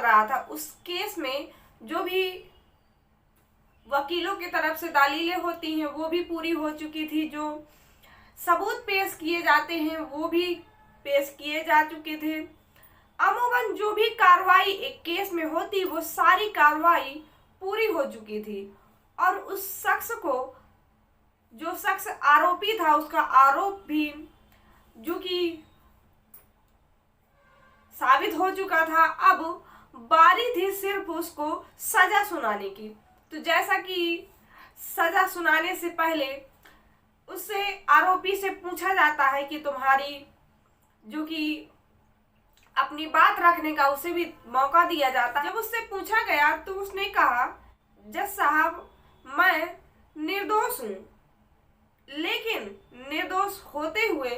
रहा था उस केस में जो भी वकीलों की तरफ से दलीलें होती हैं वो भी पूरी हो चुकी थी, जो सबूत पेश किए जाते हैं वो भी पेश किए जा चुके थे। अमूमन जो भी कार्रवाई एक केस में होती वो सारी कार्रवाई पूरी हो चुकी थी और उस शख्स को, जो शख्स आरोपी था, उसका आरोप भी जो कि साबित हो चुका था। अब बारी थी सिर्फ उसको सजा सुनाने की। तो जैसा कि सजा सुनाने से पहले उससे, आरोपी से पूछा जाता है कि तुम्हारी, जो कि अपनी बात रखने का उसे भी मौका दिया जाता है। जब उससे पूछा गया तो उसने कहा, जज साहब मैं निर्दोष हूं, लेकिन निर्दोष होते हुए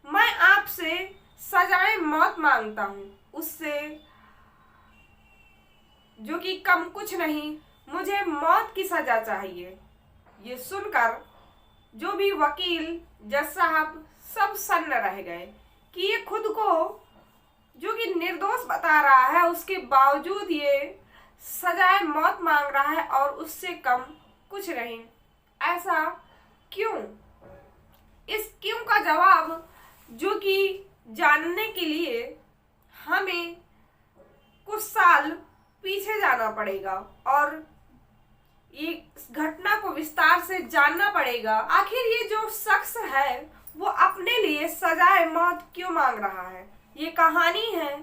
मैं आपसे सजाए मौत मांगता हूं, उससे जो कि कम कुछ नहीं, मुझे मौत की सजा चाहिए। ये सुनकर जो भी वकील, जज साहब सब सन्न रह गए कि ये खुद को जो कि निर्दोष बता रहा है, उसके बावजूद ये सजाए मौत मांग रहा है और उससे कम कुछ नहीं। ऐसा क्यों? इस क्यों का जवाब जो कि जानने के लिए हमें कुछ साल पीछे जाना पड़ेगा और ये घटना को विस्तार से जानना पड़ेगा। आखिर ये जो शख्स है वो अपने लिए सजाए मौत क्यों मांग रहा है। ये कहानी है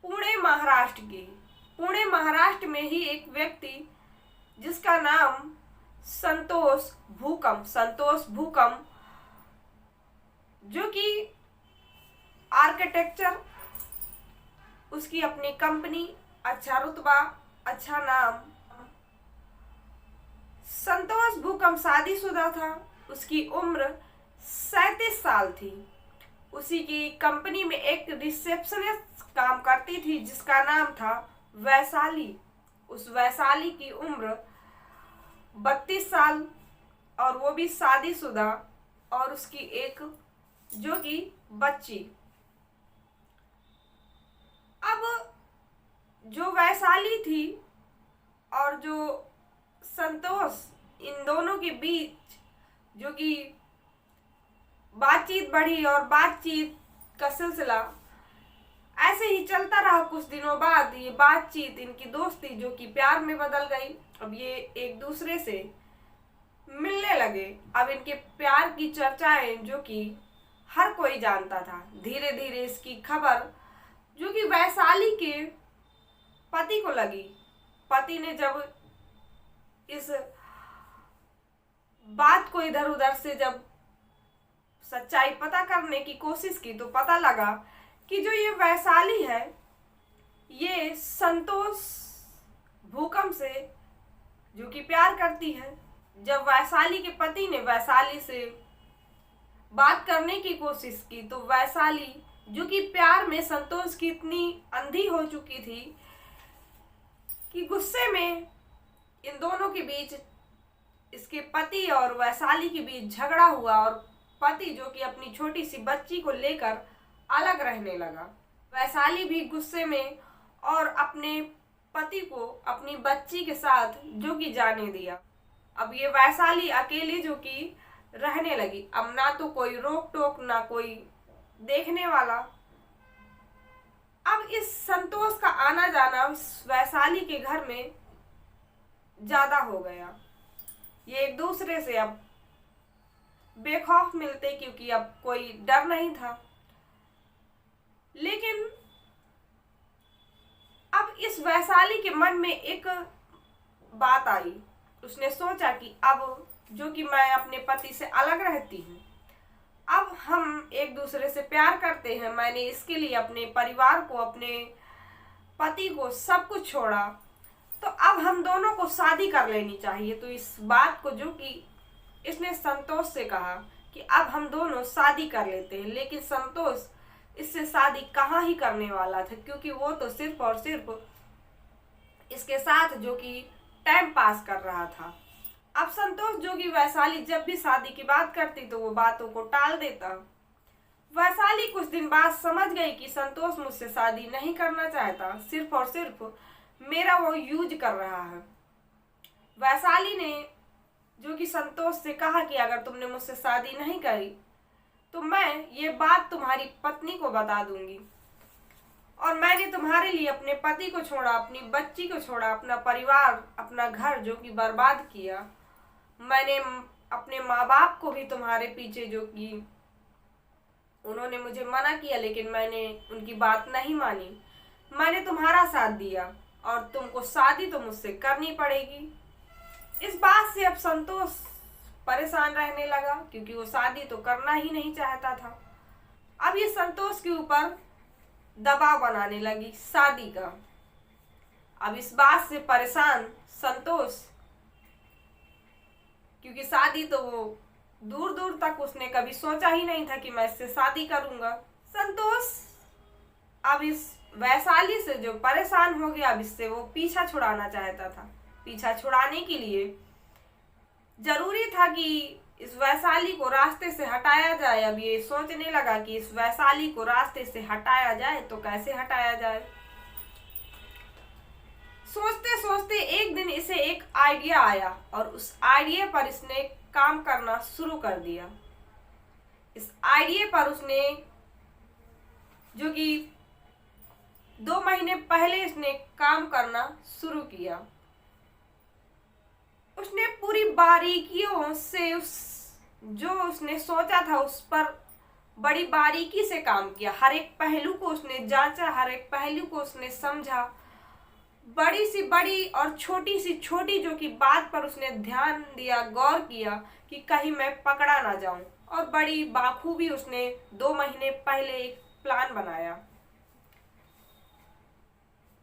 पुणे महाराष्ट्र की। पुणे महाराष्ट्र में ही एक व्यक्ति जिसका नाम संतोष भूकम, जो कि आर्किटेक्चर, उसकी अपनी कंपनी, अच्छा रुतबा, अच्छा नाम। संतोष भूकम शादीशुदा था, उसकी उम्र 37 साल थी। उसी की कंपनी में एक रिसेप्शनिस्ट काम करती थी जिसका नाम था वैशाली। उस वैशाली की उम्र 32 साल और वो भी शादीशुदा, और उसकी एक जो कि बच्ची। अब जो वैशाली थी और जो संतोष, इन दोनों के बीच जो कि बातचीत बढ़ी और बातचीत का सिलसिला ऐसे ही चलता रहा। कुछ दिनों बाद ये बातचीत, इनकी दोस्ती जो कि प्यार में बदल गई। अब ये एक दूसरे से मिलने लगे। अब इनके प्यार की चर्चाएं जो कि हर कोई जानता था। धीरे धीरे इसकी खबर जो कि वैशाली के पति को लगी। पति ने जब इस बात को इधर उधर से जब सच्चाई पता करने की कोशिश की तो पता लगा कि जो ये वैशाली है ये संतोष भूकम से जो कि प्यार करती है। जब वैशाली के पति ने वैशाली से बात करने की कोशिश की तो वैशाली जो कि प्यार में संतोष की इतनी अंधी हो चुकी थी कि गुस्से में इन दोनों के बीच, इसके पति और वैशाली के बीच झगड़ा हुआ और पति जो कि अपनी छोटी सी बच्ची को लेकर अलग रहने लगा। वैशाली भी गुस्से में और अपने पति को अपनी बच्ची के साथ जो कि जाने दिया। अब ये वैशाली अकेले जो कि रहने लगी। अब ना तो कोई रोक टोक, ना कोई देखने वाला। अब इस संतोष का आना जाना इस वैशाली के घर में ज्यादा हो गया। ये एक दूसरे से अब बेखौफ मिलते क्योंकि अब कोई डर नहीं था। लेकिन अब इस वैशाली के मन में एक बात आई। उसने सोचा कि अब जो कि मैं अपने पति से अलग रहती हूँ, अब हम एक दूसरे से प्यार करते हैं, मैंने इसके लिए अपने परिवार को, अपने पति को, सब कुछ छोड़ा, तो अब हम दोनों को शादी कर लेनी चाहिए। तो इस बात को जो कि इसने संतोष से कहा कि अब हम दोनों शादी कर लेते हैं। लेकिन संतोष इससे शादी कहाँ ही करने वाला था, क्योंकि वो तो सिर्फ और सिर्फ इसके साथ जो कि टाइम पास कर रहा था। अब संतोष जो कि वैशाली जब भी शादी की बात करती तो वो बातों को टाल देता। वैशाली कुछ दिन बाद समझ गई कि संतोष मुझसे शादी नहीं करना चाहता, सिर्फ और सिर्फ मेरा वो यूज कर रहा है। वैशाली ने जो कि संतोष से कहा कि अगर तुमने मुझसे शादी नहीं करी तो मैं ये बात तुम्हारी पत्नी को बता दूंगी, और मैंने तुम्हारे लिए अपने पति को छोड़ा, अपनी बच्ची को छोड़ा, अपना परिवार, अपना घर जो कि बर्बाद किया। मैंने अपने माँ बाप को भी तुम्हारे पीछे, जो कि उन्होंने मुझे मना किया लेकिन मैंने उनकी बात नहीं मानी, मैंने तुम्हारा साथ दिया और तुमको शादी तो मुझसे करनी पड़ेगी। इस बात से अब संतोष परेशान रहने लगा क्योंकि वो शादी तो करना ही नहीं चाहता था। अब ये संतोष के ऊपर दबाव बनाने लगी शादी का। अब इस बात से परेशान संतोष, क्योंकि शादी तो वो दूर दूर तक उसने कभी सोचा ही नहीं था कि मैं इससे शादी करूंगा। संतोष अब इस वैशाली से जो परेशान हो गया, अब इससे वो पीछा छुड़ाना चाहता था। पीछा छुड़ाने के लिए जरूरी था कि इस वैशाली को रास्ते से हटाया जाए। अब ये सोचने लगा कि इस वैशाली को रास्ते से हटाया जाए तो कैसे हटाया जाए। सोचते सोचते एक दिन इसे एक आइडिया आया और उस आइडिया पर इसने काम करना शुरू कर दिया। इस आइडिया पर उसने, जो कि 2 महीने पहले इसने काम करना शुरू किया, उसने पूरी बारीकियों से जो उसने सोचा था उस पर बड़ी बारीकी से काम किया। हर एक पहलू को उसने जांचा, हर एक पहलू को उसने समझा। बड़ी सी बड़ी और छोटी सी छोटी जो कि बात पर उसने ध्यान दिया, गौर किया कि कहीं मैं पकड़ा ना जाऊं, और बड़ी बाखूबी उसने 2 महीने पहले एक प्लान बनाया।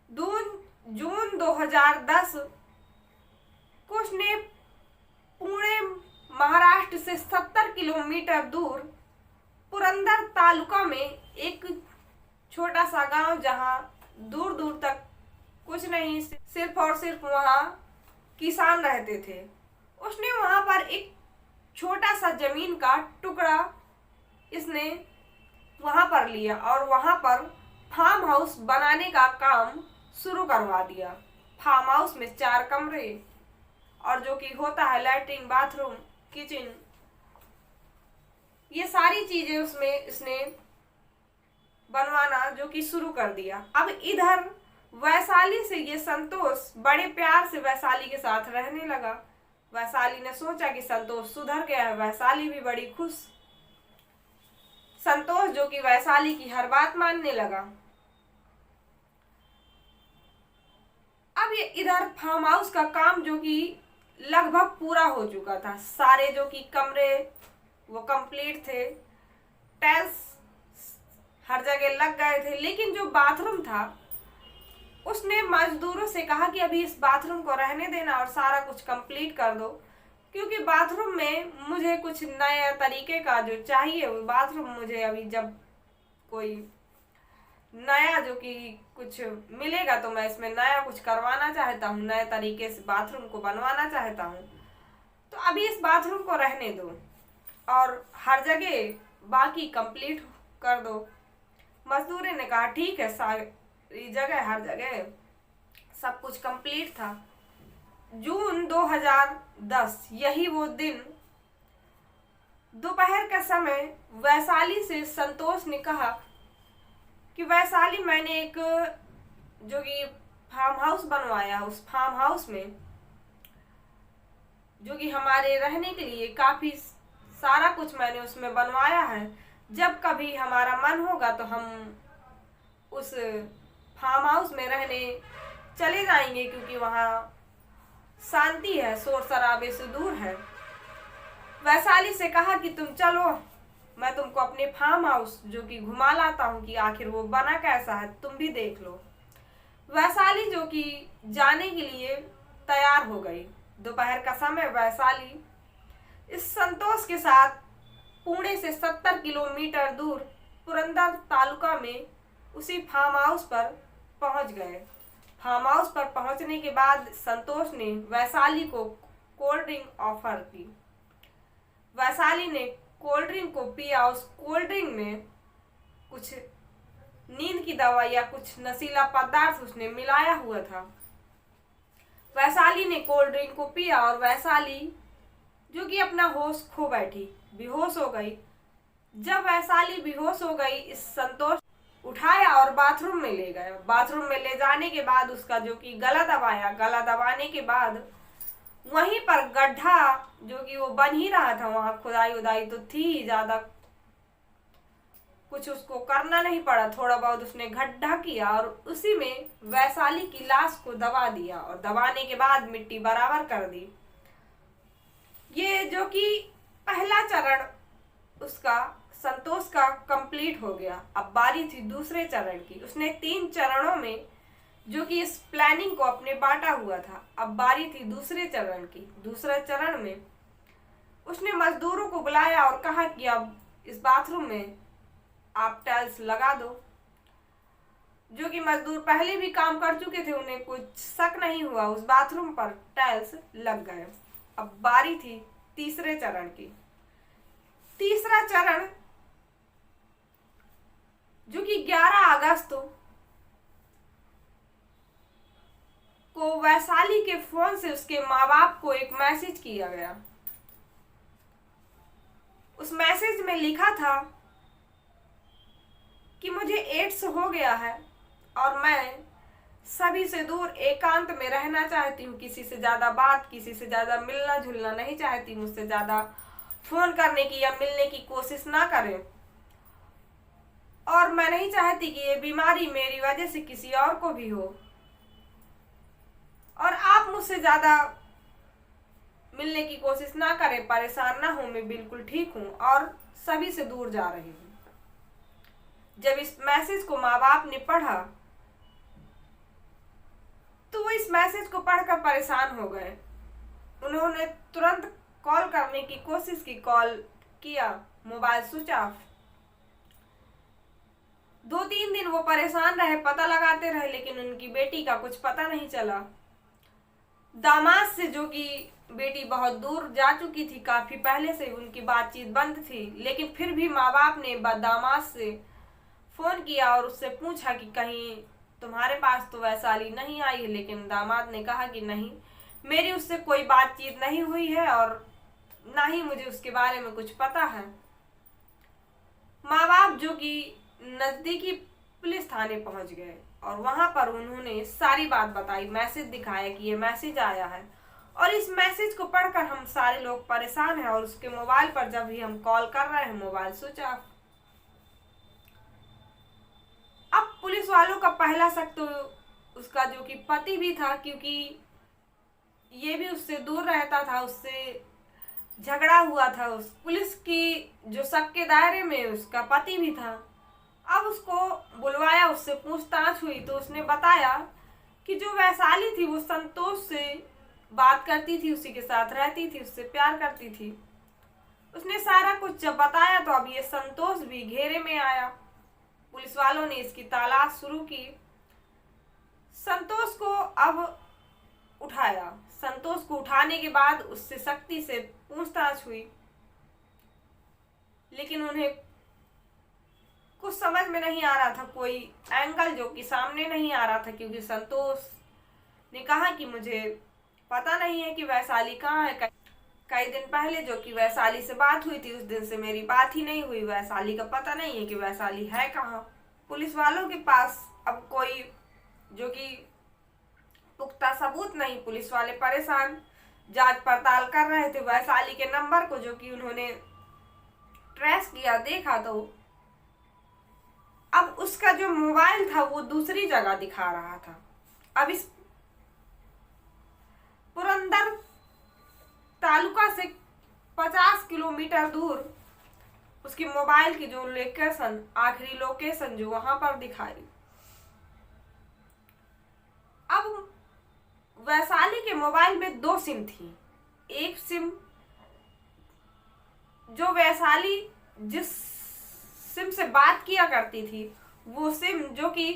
जून 2010 को उसने पुणे महाराष्ट्र से 70 किलोमीटर दूर पुरंदर तालुका में एक छोटा सा गांव, जहां दूर दूर तक कुछ नहीं, सिर्फ और सिर्फ वहां किसान रहते थे, उसने वहां पर एक छोटा सा जमीन का टुकड़ा इसने वहां पर लिया और वहां पर फार्म हाउस बनाने का काम शुरू करवा दिया। फार्म हाउस में 4 कमरे और जो कि होता है लैट्रिन, बाथरूम, किचन, ये सारी चीजें उसमें इसने बनवाना जो कि शुरू कर दिया। अब इधर वैशाली से ये संतोष बड़े प्यार से वैशाली के साथ रहने लगा। वैशाली ने सोचा कि संतोष सुधर गया है, वैशाली भी बड़ी खुश। संतोष जो कि वैशाली की हर बात मानने लगा। अब ये इधर फार्म हाउस का काम जो कि लगभग पूरा हो चुका था। सारे जो कि कमरे वो कंप्लीट थे, टाइल्स हर जगह लग गए थे, लेकिन जो बाथरूम था उसने मजदूरों से कहा कि अभी इस बाथरूम को रहने देना और सारा कुछ कंप्लीट कर दो, क्योंकि बाथरूम में मुझे कुछ नया तरीके का जो चाहिए, वो बाथरूम मुझे अभी जब कोई नया जो कि कुछ मिलेगा तो मैं इसमें नया कुछ करवाना चाहता हूँ, नए तरीके से बाथरूम को बनवाना चाहता हूँ, तो अभी इस बाथरूम को रहने दो और हर जगह बाकी कंप्लीट कर दो। मजदूर ने कहा ठीक है, सारी जगह हर जगह सब कुछ कंप्लीट था। जून 2010 यही वो दिन, दोपहर का समय, वैशाली से संतोष ने कहा कि वैशाली, मैंने एक जो कि फार्म हाउस बनवाया, उस फार्म हाउस में जो कि हमारे रहने के लिए काफी सारा कुछ मैंने उसमें बनवाया है। जब कभी हमारा मन होगा तो हम उस फार्म हाउस में रहने चले जाएंगे, क्योंकि वहाँ शांति है, शोर शराबे से दूर है। वैशाली से कहा कि तुम चलो, मैं तुमको अपने फार्म हाउस जो कि घुमा लाता हूँ कि आखिर वो बना कैसा है, तुम भी देख लो। वैशाली जो कि जाने के लिए तैयार हो गई। दोपहर का समय वैशाली इस संतोष के साथ पुणे से 70 किलोमीटर दूर पुरंदर तालुका में उसी फार्म हाउस पर पहुंच गए। फार्म हाउस पर पहुंचने के बाद संतोष ने वैशाली को कोल्ड ड्रिंक ऑफर की। वैशाली ने कोल्ड ड्रिंक को पिया। उस कोल्ड ड्रिंक में कुछ नींद की दवा या कुछ नशीला पदार्थ उसने मिलाया हुआ था। वैशाली ने कोल्ड ड्रिंक को पिया और वैशाली जो कि अपना होश खो बैठी, बेहोश हो गई। जब वैशाली बेहोश हो गई, इस संतोष उठाया और बाथरूम में ले गया। बाथरूम में ले जाने के बाद उसका जो कि गला दबाया। गला दबाने के बाद वहीं पर गड्ढा जो कि वो बन ही रहा था, वहां खुदाई उदाई तो थी ही, ज्यादा कुछ उसको करना नहीं पड़ा। थोड़ा बहुत उसने गड्ढा किया और उसी में वैशाली की लाश को दबा दिया और दबाने के बाद मिट्टी बराबर कर दी। ये जो कि पहला चरण उसका संतोष का कंप्लीट हो गया। अब बारी थी दूसरे चरण की। उसने 3 चरणों में जो कि इस प्लानिंग को अपने बांटा हुआ था। अब बारी थी दूसरे चरण की। दूसरे चरण में उसने मजदूरों को बुलाया और कहा कि अब इस बाथरूम में आप टाइल्स लगा दो। जो कि मजदूर पहले भी काम कर चुके थे, उन्हें कुछ शक नहीं हुआ, उस बाथरूम पर टाइल्स लग गए। अब बारी थी तीसरे चरण की। तीसरा चरण जो कि 11 अगस्त को वैशाली के फोन से उसके माँ बाप को एक मैसेज किया गया। उस मैसेज में लिखा था कि मुझे एड्स हो गया है और मैं सभी से दूर एकांत में रहना चाहती हूँ। किसी से ज्यादा बात, किसी से ज्यादा मिलना जुलना नहीं चाहती। मुझसे ज्यादा फोन करने की या मिलने की कोशिश ना करें और मैं नहीं चाहती कि ये बीमारी मेरी वजह से किसी और को भी हो। और आप मुझसे ज्यादा मिलने की कोशिश ना करें, परेशान ना हो, मैं बिल्कुल ठीक हूँ और सभी से दूर जा रही हूँ। जब इस मैसेज को माँ बाप ने पढ़ा तो वो इस मैसेज को पढ़कर परेशान हो गए। उन्होंने तुरंत कॉल करने की कोशिश की, कॉल किया, मोबाइल स्विच ऑफ। 2-3 दिन वो परेशान रहे, पता लगाते रहे, लेकिन उनकी बेटी का कुछ पता नहीं चला। दामाद से जो कि बेटी बहुत दूर जा चुकी थी, काफी पहले से उनकी बातचीत बंद थी, लेकिन फिर भी माँ बाप ने दामाद से फोन किया और उससे पूछा कि कहीं तुम्हारे पास तो वैशाली नहीं आई है। लेकिन दामाद ने कहा कि नहीं, मेरी उससे कोई बातचीत नहीं हुई है और ना ही मुझे उसके बारे में कुछ पता है। माँ बाप जो कि नजदीकी पुलिस थाने पहुंच गए और वहां पर उन्होंने सारी बात बताई, मैसेज दिखाया कि ये मैसेज आया है और इस मैसेज को पढ़कर हम सारे लोग परेशान हैं और उसके मोबाइल पर जब भी हम कॉल कर रहे हैं, मोबाइल स्विच ऑफ। अब पुलिस वालों का पहला शक तो उसका जो कि पति भी था, क्योंकि ये भी उससे दूर रहता था, उससे झगड़ा हुआ था। उस पुलिस की जो शक के दायरे में उसका पति भी था। अब उसको बुलवाया, उससे पूछताछ हुई तो उसने बताया कि जो वैशाली थी वो संतोष से बात करती थी, उसी के साथ रहती थी, उससे प्यार करती थी। उसने सारा कुछ जब बताया तो अब ये संतोष भी घेरे में आया। पुलिस वालों ने इसकी तलाश शुरू की। संतोष को अब उठाया। संतोष को उठाने के बाद उससे सख्ती से पूछताछ हुई, लेकिन उन्हें कुछ समझ में नहीं आ रहा था, कोई एंगल जो कि सामने नहीं आ रहा था, क्योंकि संतोष ने कहा कि मुझे पता नहीं है कि वैशाली कहाँ है। कई दिन पहले जो कि वैशाली से बात हुई थी, उस दिन से मेरी बात ही नहीं हुई। वैशाली का पता नहीं है कि वैशाली है कहाँ। पुलिस वालों के पास अब कोई जो कि पुख्ता सबूत नहीं। पुलिस वाले परेशान, जांच पड़ताल कर रहे थे। वैशाली के नंबर को जो कि उन्होंने ट्रेस किया, देखा तो अब उसका जो मोबाइल था वो दूसरी जगह दिखा रहा था। अब इस पुरंदर तालुका से 50 किलोमीटर दूर उसकी मोबाइल की जो लोकेशन, आखिरी लोकेशन जो वहां पर दिखाई। अब वैशाली के मोबाइल में 2 सिम थी। एक सिम जो वैशाली जिस सिम से बात किया करती थी, वो सिम जो कि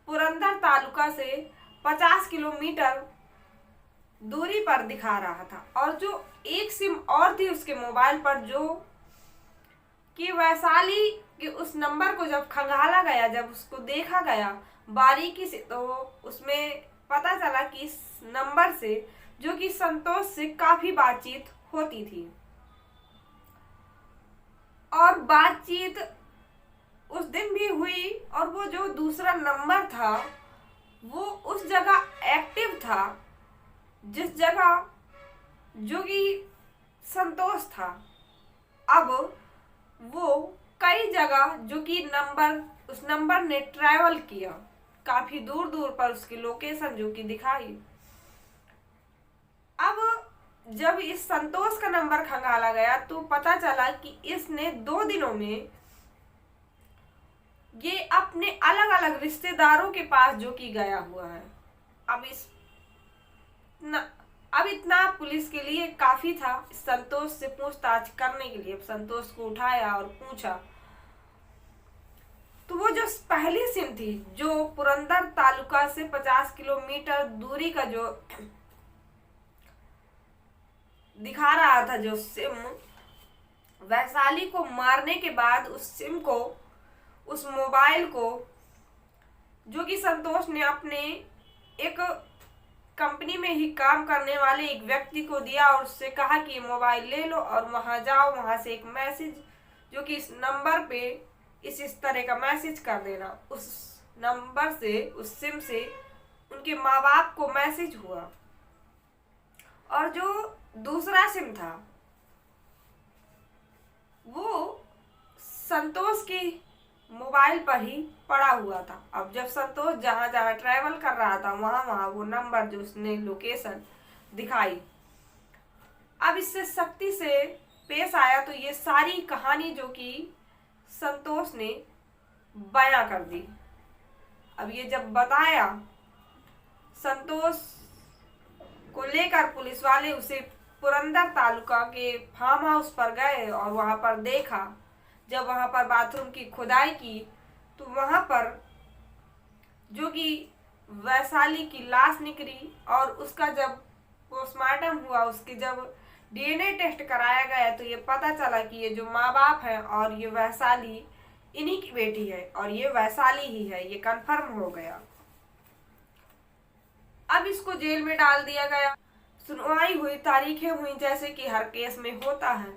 पुरंदर तालुका से 50 किलोमीटर दूरी पर दिखा रहा था। और जो एक सिम और थी उसके मोबाइल पर, जो कि वैशाली के उस नंबर को जब खंगाला गया, जब उसको देखा गया बारीकी से, तो उसमें पता चला कि इस नंबर से जो कि संतोष से काफी बातचीत होती थी और बातचीत उस दिन भी हुई, और वो जो दूसरा नंबर था वो उस जगह एक्टिव था जिस जगह जो कि संतोष था। अब वो कई जगह जो कि उस नंबर ने ट्रैवल किया, काफी दूर दूर पर उसकी लोकेशन जो कि दिखाई। अब जब इस संतोष का नंबर खंगाला गया तो पता चला कि इसने 2 दिनों में ये अपने अलग अलग रिश्तेदारों के पास जो कि गया हुआ है। अब इतना पुलिस के लिए काफी था संतोष से पूछताछ करने के लिए। अब संतोष को उठाया और पूछा तो वो जो पहली सिम थी जो पुरंदर तालुका से 50 किलोमीटर दूरी का जो दिखा रहा था, जो सिम वैशाली को मारने के बाद उस सिम को, उस मोबाइल को जो कि संतोष ने अपने एक कंपनी में ही काम करने वाले एक व्यक्ति को दिया और उससे कहा कि मोबाइल ले लो और वहां जाओ, वहां से एक मैसेज जो कि इस नंबर पे इस तरह का मैसेज कर देना। उस नंबर से, उस सिम से उनके माँ बाप को मैसेज हुआ और जो दूसरा सिम था वो संतोष के मोबाइल पर ही पड़ा हुआ था। अब जब संतोष जहां जहां ट्रैवल कर रहा था वहां वहां वो नंबर जो उसने लोकेशन दिखाई। अब इससे सख्ती से पेश आया तो ये सारी कहानी जो कि संतोष ने बयां कर दी। अब ये जब बताया संतोष को लेकर पुलिस वाले उसे पुरंदर तालुका के फार्म हाउस पर गए और वहां पर देखा। जब वहां पर बाथरूम की खुदाई की तो वहां पर जो कि वैशाली की लाश निकली और उसका जब पोस्टमार्टम हुआ, उसके जब डीएनए टेस्ट कराया गया तो ये पता चला कि ये जो माँ बाप है और ये वैशाली इन्हीं की बेटी है और ये वैशाली ही है, ये कंफर्म हो गया। अब इसको जेल में डाल दिया गया। सुनवाई हुई, तारीखें हुई जैसे कि हर केस में होता है,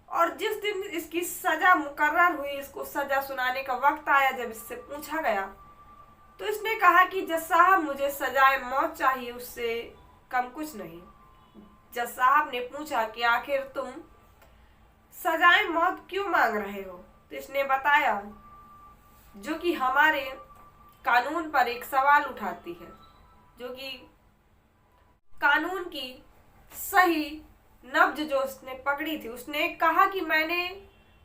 और जिस दिन इसकी सजा मुकर्रर हुई, इसको सजा सुनाने का वक्त आया, जब इससे पूछा गया तो इसने कहा कि जज साहब मुझे सजाए मौत चाहिए, उससे कम कुछ नहीं। जज साहब ने पूछा कि आखिर तुम सजाए मौत क्यों मांग रहे हो, तो इसने बताया जो कि हमारे कानून पर एक सवाल उठाती है, जो कि कानून की सही नब्ज जो उसने पकड़ी थी। उसने कहा कि मैंने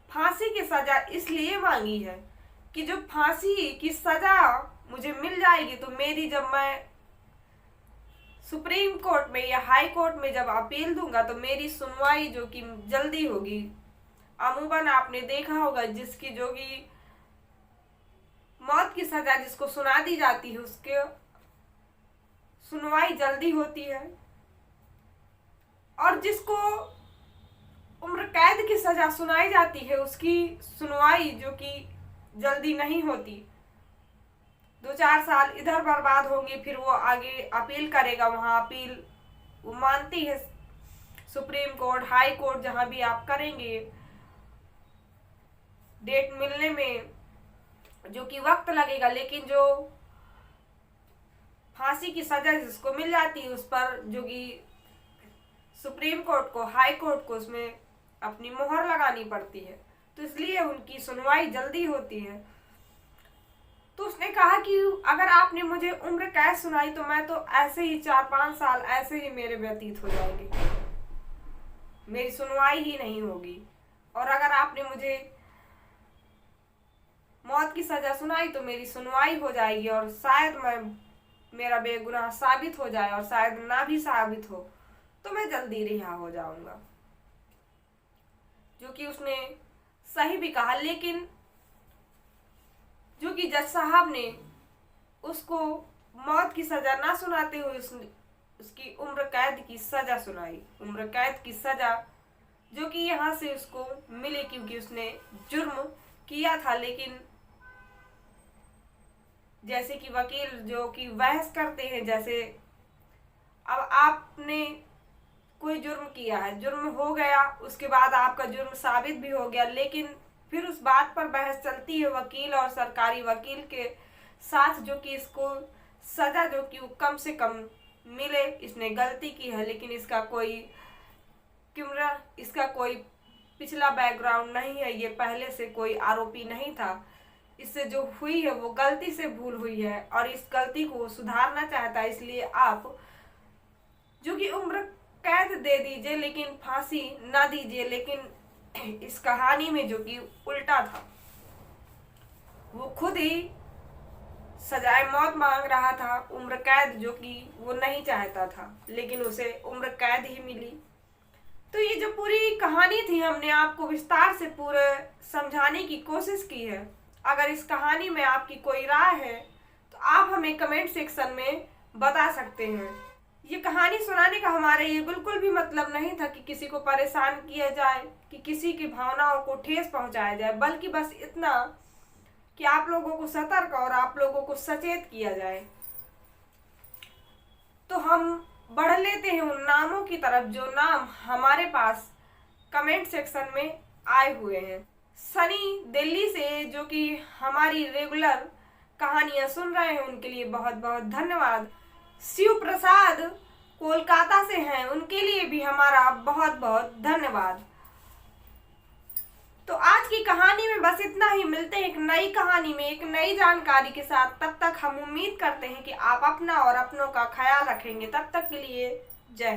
फांसी की सजा इसलिए मांगी है कि जो फांसी की सजा मुझे मिल जाएगी तो मेरी, जब मैं सुप्रीम कोर्ट में या हाई कोर्ट में जब अपील दूंगा तो मेरी सुनवाई जो कि जल्दी होगी। अमूमन आपने देखा होगा जिसकी जो कि मौत की सजा जिसको सुना दी जाती है उसके सुनवाई जल्दी होती है, और जिसको उम्र कैद की सजा सुनाई जाती है उसकी सुनवाई जो कि जल्दी नहीं होती। 2-4 साल इधर बर्बाद होंगे, फिर वो आगे अपील करेगा, वहां अपील वो मानती है सुप्रीम कोर्ट, हाई कोर्ट, जहां भी आप करेंगे डेट मिलने में जो कि वक्त लगेगा, लेकिन जो फांसी की सजा जिसको मिल जाती है उस पर जो कि सुप्रीम कोर्ट को, हाई कोर्ट को उसमें अपनी मोहर लगानी पड़ती है, तो इसलिए उनकी सुनवाई जल्दी होती है। तो उसने कहा कि अगर आपने मुझे उम्र कैद सुनाई तो मैं तो ऐसे ही 4-5 साल ऐसे ही मेरे व्यतीत हो जाएंगे, मेरी सुनवाई ही नहीं होगी, और अगर आपने मुझे मौत की सजा सुनाई तो मेरी सुनवाई हो जाएगी और शायद मेरा बेगुनाह साबित हो जाए, और शायद ना भी साबित हो तो मैं जल्दी रिहा हो जाऊंगा। जो कि उसने सही भी कहा, लेकिन जो कि जज साहब ने उसको मौत की सजा ना सुनाते हुए उसकी उम्र कैद की सजा सुनाई। उम्र कैद की सजा जो कि यहाँ से उसको मिले, क्योंकि उसने जुर्म किया था। लेकिन जैसे कि वकील जो कि बहस करते हैं, जैसे अब आपने कोई जुर्म किया है, जुर्म हो गया, उसके बाद आपका जुर्म साबित भी हो गया, लेकिन फिर उस बात पर बहस चलती है वकील और सरकारी वकील के साथ, जो कि इसको सजा जो कि वो कम से कम मिले। इसने गलती की है, लेकिन इसका कोई पिछला बैकग्राउंड नहीं है, ये पहले से कोई आरोपी नहीं था। इससे जो हुई है वो गलती से भूल हुई है और इस गलती को सुधारना चाहता है। इसलिए आप जो कि उम्र कैद दे दीजिए, लेकिन फांसी ना दीजिए। लेकिन इस कहानी में जो कि उल्टा था, वो खुद ही सजाए मौत मांग रहा था, उम्र कैद जो कि वो नहीं चाहता था, लेकिन उसे उम्र कैद ही मिली। तो ये जो पूरी कहानी थी, हमने आपको विस्तार से पूरे समझाने की कोशिश की है। अगर इस कहानी में आपकी कोई राय है तो आप हमें कमेंट सेक्शन में बता सकते हैं। ये कहानी सुनाने का हमारा ये बिल्कुल भी मतलब नहीं था कि किसी को परेशान किया जाए, कि किसी की भावनाओं को ठेस पहुंचाया जाए, बल्कि बस इतना कि आप लोगों को सतर्क और आप लोगों को सचेत किया जाए। तो हम बढ़ लेते हैं उन नामों की तरफ जो नाम हमारे पास कमेंट सेक्शन में आए हुए हैं। सनी दिल्ली से जो कि हमारी रेगुलर कहानियां सुन रहे हैं, उनके लिए बहुत बहुत धन्यवाद। शिव प्रसाद कोलकाता से हैं, उनके लिए भी हमारा बहुत बहुत धन्यवाद। तो आज की कहानी में बस इतना ही। मिलते हैं एक नई कहानी में एक नई जानकारी के साथ। तब तक हम उम्मीद करते हैं कि आप अपना और अपनों का ख्याल रखेंगे। तब तक के लिए जय हिंद।